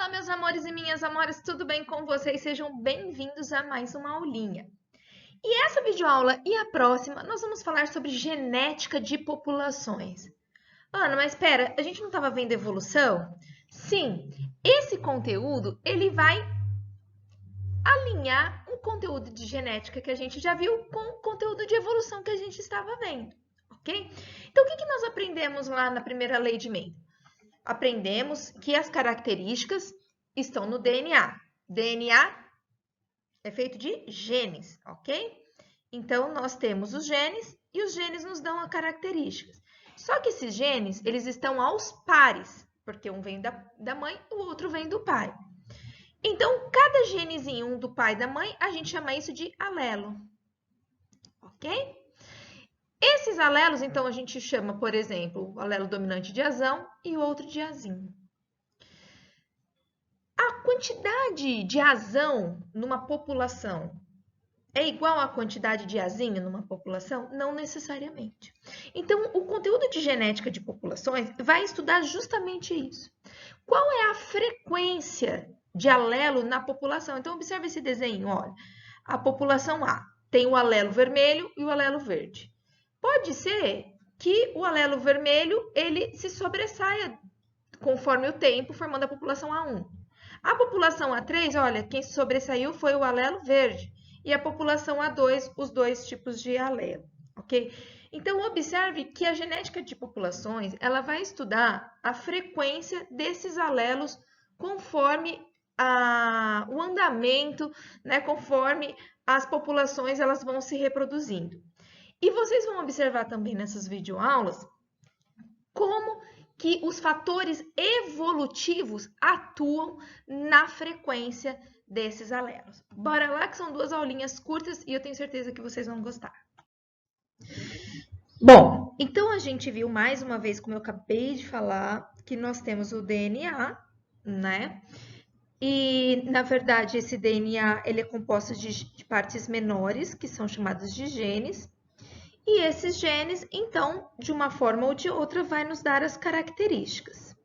Olá, meus amores e minhas amoras, tudo bem com vocês? Sejam bem-vindos a mais uma aulinha. E essa videoaula e a próxima, nós vamos falar sobre genética de populações. Ana, mas espera, a gente não estava vendo evolução? Sim, esse conteúdo, ele vai alinhar um conteúdo de genética que a gente já viu com o conteúdo de evolução que a gente estava vendo, ok? Então, o que nós aprendemos lá na primeira lei de Mendel? Aprendemos que as características estão no DNA. DNA é feito de genes, ok? Então, nós temos os genes e os genes nos dão as características. Só que esses genes, eles estão aos pares, porque um vem da mãe, o outro vem do pai. Então, cada genezinho, um do pai e da mãe, a gente chama isso de alelo, ok? Esses alelos, então, a gente chama, por exemplo, o alelo dominante de azão e o outro de azinho. A quantidade de azão numa população é igual à quantidade de azinho numa população? Não necessariamente. Então, o conteúdo de genética de populações vai estudar justamente isso. Qual é a frequência de alelo na população? Então, observe esse desenho, olha. A população A tem o alelo vermelho e o alelo verde. Pode ser que o alelo vermelho ele se sobressaia conforme o tempo, formando a população A1. A população A3, olha, quem se sobressaiu foi o alelo verde. E a população A2, os dois tipos de alelo, ok? Então, observe que a genética de populações, ela vai estudar a frequência desses alelos conforme o andamento, né, conforme as populações elas vão se reproduzindo. E vocês vão observar também nessas videoaulas como que os fatores evolutivos atuam na frequência desses alelos. Bora lá que são duas aulinhas curtas e eu tenho certeza que vocês vão gostar. Bom, então a gente viu mais uma vez, como eu acabei de falar, que nós temos o DNA, né? E, na verdade, esse DNA ele é composto de partes menores, que são chamadas de genes. E esses genes, então, de uma forma ou de outra, vai nos dar as características.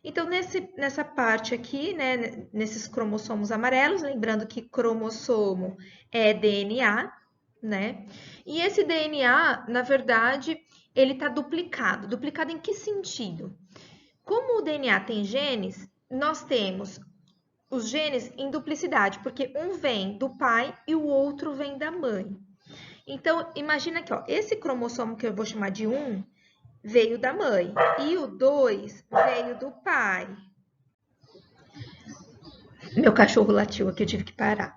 Então, nessa parte aqui, né, nesses cromossomos amarelos, lembrando que cromossomo é DNA, né? E esse DNA, na verdade, ele está duplicado. Duplicado em que sentido? Como o DNA tem genes, nós temos os genes em duplicidade, porque um vem do pai e o outro vem da mãe. Então, imagina aqui, ó, esse cromossomo que eu vou chamar de 1 veio da mãe e o 2 veio do pai. Meu cachorro latiu aqui, eu tive que parar.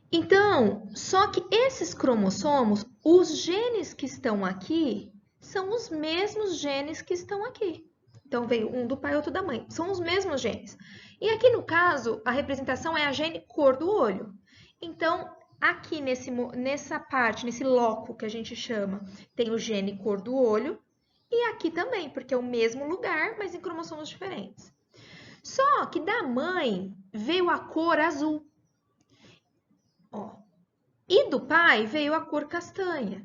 Então, só que esses cromossomos, os genes que estão aqui, são os mesmos genes que estão aqui. Então, veio um do pai e outro da mãe. São os mesmos genes. E aqui, no caso, a representação é a gene cor do olho. Então, aqui nessa parte, nesse loco que a gente chama, tem o gene cor do olho. E aqui também, porque é o mesmo lugar, mas em cromossomos diferentes. Só que da mãe veio a cor azul. Ó. E do pai veio a cor castanha.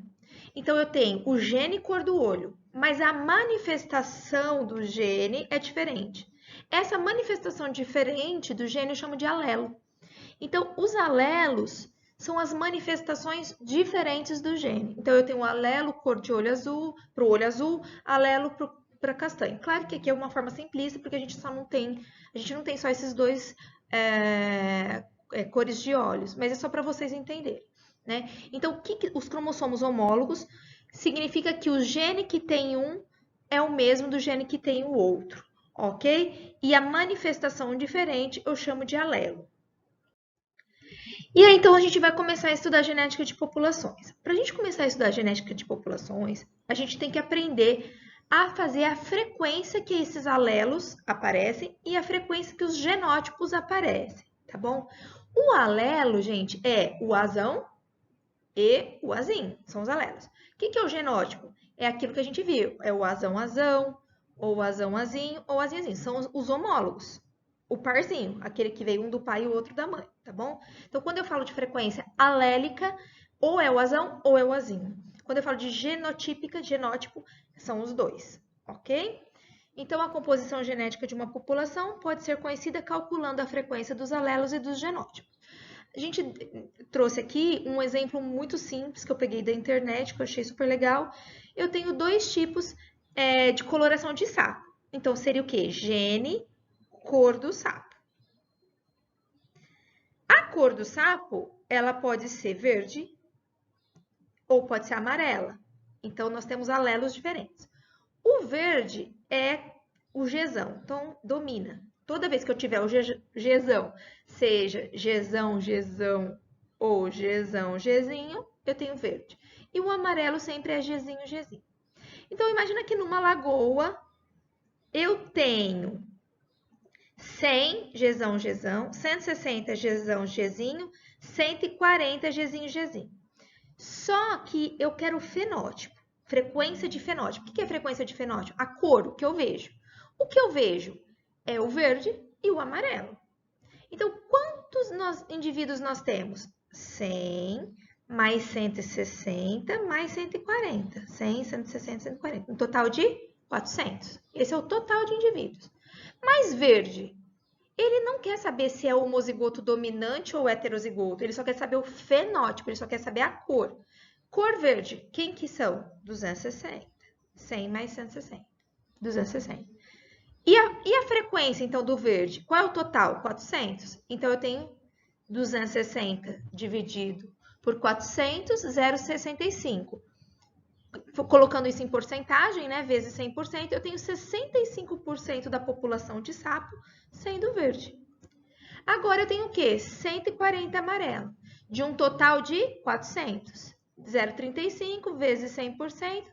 Então, eu tenho o gene cor do olho, mas a manifestação do gene é diferente. Essa manifestação diferente do gene eu chamo de alelo. Então, os alelos são as manifestações diferentes do gene. Então, eu tenho um alelo cor de olho azul, para o olho azul, alelo para castanho. Claro que aqui é uma forma simplista, porque a gente não tem só esses dois cores de olhos, mas é só para vocês entenderem, né? Então, os cromossomos homólogos significa que o gene que tem um é o mesmo do gene que tem o outro, ok? E a manifestação diferente eu chamo de alelo. E aí, então, a gente vai começar a estudar genética de populações. Para a gente começar a estudar genética de populações, a gente tem que aprender a fazer a frequência que esses alelos aparecem e a frequência que os genótipos aparecem, tá bom? O alelo, gente, é o azão e o azinho, são os alelos. O que é o genótipo? É aquilo que a gente viu, é o azão-azão, ou o azão-azinho, ou azinho-azinho, são os homólogos. O parzinho, aquele que veio um do pai e o outro da mãe, tá bom? Então, quando eu falo de frequência alélica, ou é o azão ou é o azinho. Quando eu falo de genotípica, genótipo, são os dois, ok? Então, a composição genética de uma população pode ser conhecida calculando a frequência dos alelos e dos genótipos. A gente trouxe aqui um exemplo muito simples que eu peguei da internet, que eu achei super legal. Eu tenho dois tipos de coloração de sapo. Então, seria o quê? Gene, cor do sapo. A cor do sapo, ela pode ser verde ou pode ser amarela. Então, nós temos alelos diferentes. O verde é o Gzão, então domina. Toda vez que eu tiver o Gzão, seja Gzão, Gzão ou Gzão, Gzinho, eu tenho verde. E o amarelo sempre é Gzinho, Gzinho. Então, imagina que numa lagoa eu tenho 100 Gzão, Gzão, 160 Gzão, Gzinho, 140 Gzinho, Gzinho. Só que eu quero o fenótipo, frequência de fenótipo. O que é frequência de fenótipo? A cor, o que eu vejo. O que eu vejo é o verde e o amarelo. Então, quantos indivíduos nós temos? 100 mais 160 mais 140. 100, 160, 140. Um total de 400. Esse é o total de indivíduos. Mas verde, ele não quer saber se é homozigoto dominante ou heterozigoto. Ele só quer saber o fenótipo, ele só quer saber a cor. Cor verde, quem que são? 260. 100 mais 160. 260. E a frequência, então, do verde? Qual é o total? 400. Então, eu tenho 260 dividido por 400, 0,65. Colocando isso em porcentagem, né, vezes 100%, eu tenho 65% da população de sapo sendo verde. Agora, eu tenho o quê? 140 amarelo, de um total de 400. 0,35 vezes 100%,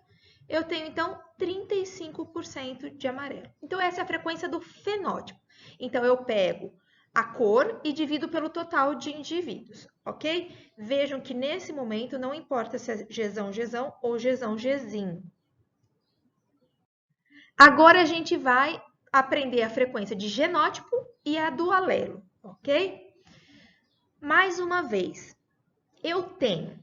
eu tenho, então, 35% de amarelo. Então, essa é a frequência do fenótipo. Então, eu pego a cor e divido pelo total de indivíduos, ok? Vejam que nesse momento não importa se é Gzão, Gzão ou Gzão, Gzinho. Agora a gente vai aprender a frequência de genótipo e a do alelo, ok? Mais uma vez, eu tenho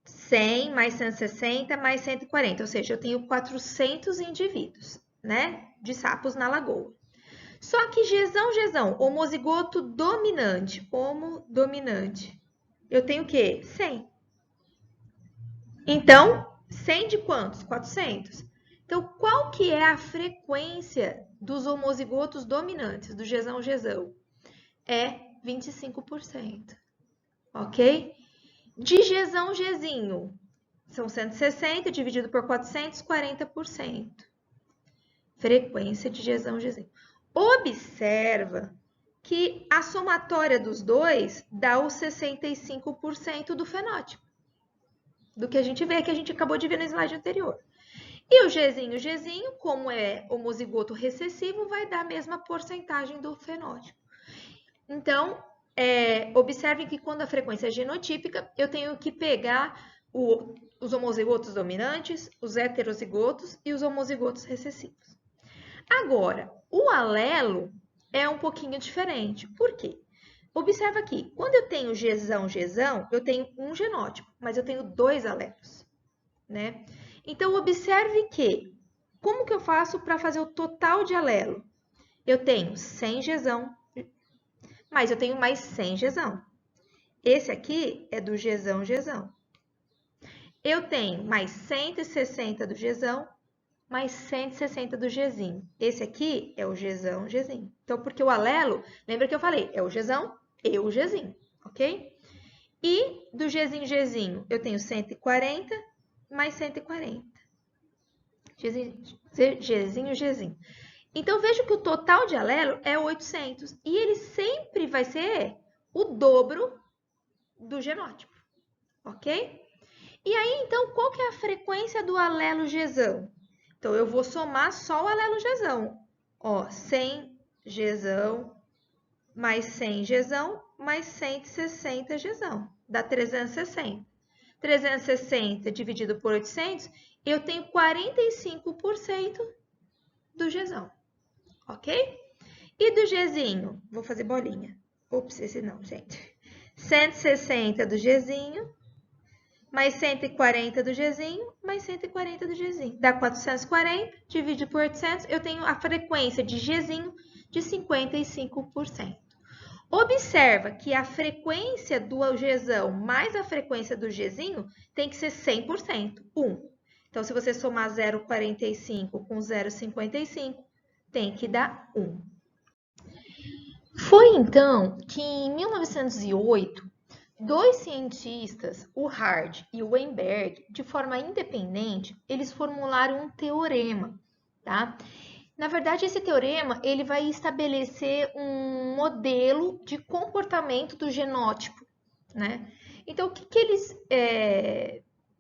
100 mais 160 mais 140, ou seja, eu tenho 400 indivíduos, né, de sapos na lagoa. Só que Gzão, Gzão, homozigoto dominante, homodominante, eu tenho o quê? 100. Então, 100 de quantos? 400. Então, qual que é a frequência dos homozigotos dominantes, do Gzão, Gzão? É 25%, ok? De Gzão, Gzinho, são 160 dividido por 400, 40%. Frequência de Gzão, Gzinho. Observa que a somatória dos dois dá os 65% do fenótipo. Do que a gente vê, que a gente acabou de ver no slide anterior. E o Gzinho, como é homozigoto recessivo, vai dar a mesma porcentagem do fenótipo. Então, observem que quando a frequência é genotípica, eu tenho que pegar os homozigotos dominantes, os heterozigotos e os homozigotos recessivos. Agora, o alelo é um pouquinho diferente. Por quê? Observa aqui, quando eu tenho Gzão, Gzão, eu tenho um genótipo, mas eu tenho dois alelos, né? Então, observe que, como que eu faço para fazer o total de alelo? Eu tenho 100 Gzão, mas eu tenho mais 100 Gzão. Esse aqui é do Gzão, Gzão. Eu tenho mais 160 do Gzão, mais 160 do Gzinho. Esse aqui é o Gzão, Gzinho. Então, porque o alelo, lembra que eu falei, é o Gzão e o Gzinho, ok? E do Gzinho, Gzinho, eu tenho 140 mais 140. Gzinho, Gzinho. Então, veja que o total de alelo é 800. E ele sempre vai ser o dobro do genótipo, ok? E aí, então, qual que é a frequência do alelo Gzão? Então, eu vou somar só o alelo Gzão. Ó, 100 Gzão mais 100 Gzão mais 160 Gzão. Dá 360. 360 dividido por 800, eu tenho 45% do Gzão. Ok? E do Gzinho? Vou fazer bolinha. Ops, esse não, gente. 160 do Gzinho mais 140 do Gzinho, mais 140 do Gzinho. Dá 440, divide por 800, eu tenho a frequência de Gzinho de 55%. Observa que a frequência do Gzão mais a frequência do Gzinho tem que ser 100%, 1. Então, se você somar 0,45 com 0,55, tem que dar 1. Foi então que em 1908, dois cientistas, o Hard e o Weinberg, de forma independente, eles formularam um teorema, tá? Na verdade, esse teorema ele vai estabelecer um modelo de comportamento do genótipo, né? Então, o que eles,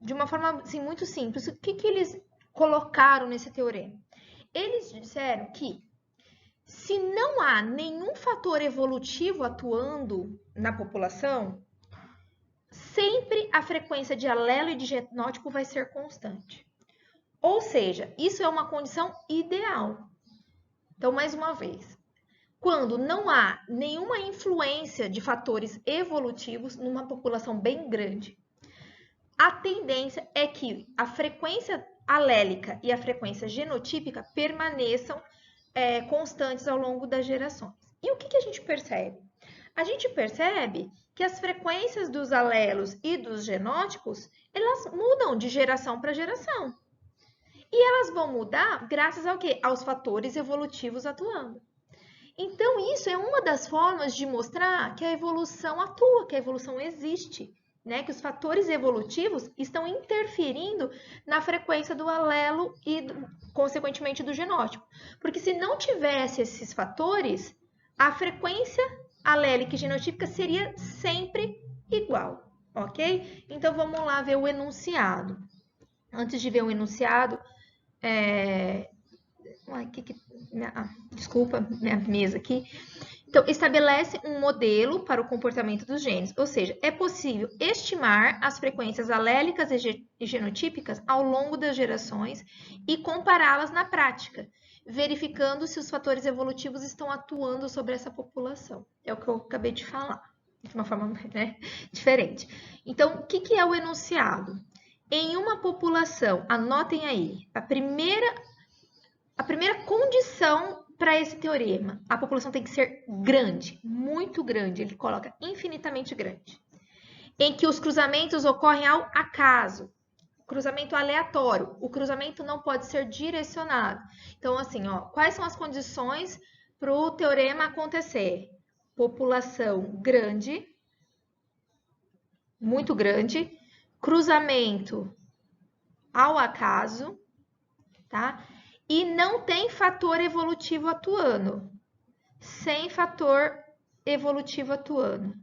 de uma forma assim, muito simples, o que eles colocaram nesse teorema? Eles disseram que se não há nenhum fator evolutivo atuando na população, sempre a frequência de alelo e de genótipo vai ser constante. Ou seja, isso é uma condição ideal. Então, mais uma vez, quando não há nenhuma influência de fatores evolutivos numa população bem grande, a tendência é que a frequência alélica e a frequência genotípica permaneçam constantes ao longo das gerações. E o que a gente percebe? A gente percebe que as frequências dos alelos e dos genótipos, elas mudam de geração para geração. E elas vão mudar graças ao quê? Aos fatores evolutivos atuando. Então, isso é uma das formas de mostrar que a evolução atua, que a evolução existe, né? Que os fatores evolutivos estão interferindo na frequência do alelo e, consequentemente, do genótipo. Porque se não tivesse esses fatores, a frequência alélica e genotípica seria sempre igual, ok? Então, vamos lá ver o enunciado. Antes de ver o enunciado, desculpa, minha mesa aqui. Então, estabelece um modelo para o comportamento dos genes, ou seja, é possível estimar as frequências alélicas e genotípicas ao longo das gerações e compará-las na prática, verificando se os fatores evolutivos estão atuando sobre essa população. É o que eu acabei de falar, de uma forma diferente. Então, o que é o enunciado? Em uma população, anotem aí, a primeira condição para esse teorema, a população tem que ser grande, muito grande, ele coloca infinitamente grande, em que os cruzamentos ocorrem ao acaso, cruzamento aleatório, o cruzamento não pode ser direcionado. Então, assim, ó, quais são as condições para o teorema acontecer? População grande, muito grande, cruzamento ao acaso, tá? E não tem fator evolutivo atuando. Sem fator evolutivo atuando.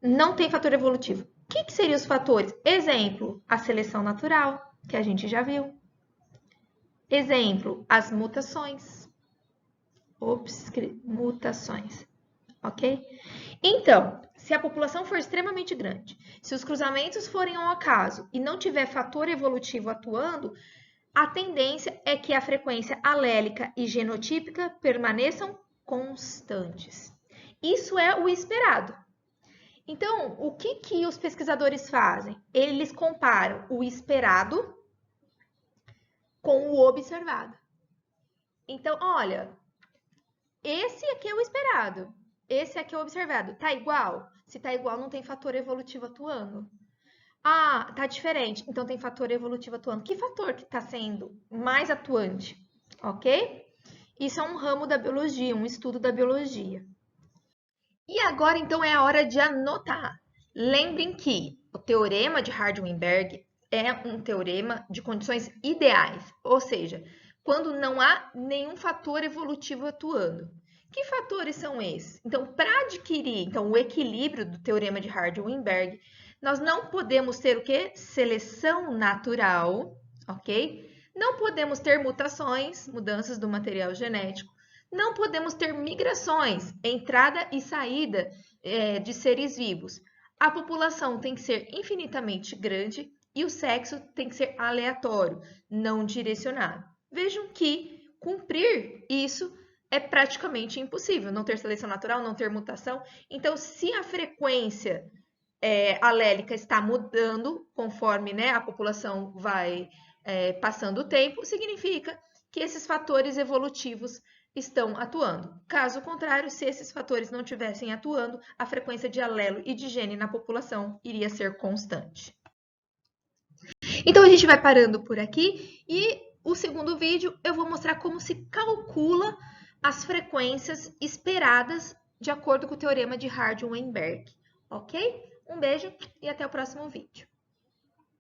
Não tem fator evolutivo. O que seriam os fatores? Exemplo, a seleção natural, que a gente já viu. Exemplo, as mutações. Mutações. Ok? Então, se a população for extremamente grande, se os cruzamentos forem ao acaso e não tiver fator evolutivo atuando, a tendência é que a frequência alélica e genotípica permaneçam constantes. Isso é o esperado. Então, o que os pesquisadores fazem? Eles comparam o esperado com o observado. Então, olha, esse aqui é o esperado, esse aqui é o observado. Tá igual? Se tá igual, não tem fator evolutivo atuando. Ah, tá diferente, então tem fator evolutivo atuando. Que fator que está sendo mais atuante, ok? Isso é um ramo da biologia, um estudo da biologia. E agora, então, é a hora de anotar. Lembrem que o teorema de Hardy-Weinberg é um teorema de condições ideais, ou seja, quando não há nenhum fator evolutivo atuando. Que fatores são esses? Então, para adquirir o equilíbrio do teorema de Hardy-Weinberg, nós não podemos ter o quê? Seleção natural, ok? Não podemos ter mutações, mudanças do material genético. Não podemos ter migrações, entrada e saída de seres vivos. A população tem que ser infinitamente grande e o sexo tem que ser aleatório, não direcionado. Vejam que cumprir isso é praticamente impossível. Não ter seleção natural, não ter mutação. Então, se a frequência alélica está mudando conforme, né, a população vai passando o tempo, significa que esses fatores evolutivos estão atuando. Caso contrário, se esses fatores não estivessem atuando, a frequência de alelo e de gene na população iria ser constante. Então, a gente vai parando por aqui e o segundo vídeo eu vou mostrar como se calcula as frequências esperadas de acordo com o teorema de Hardy-Weinberg, ok? Um beijo e até o próximo vídeo.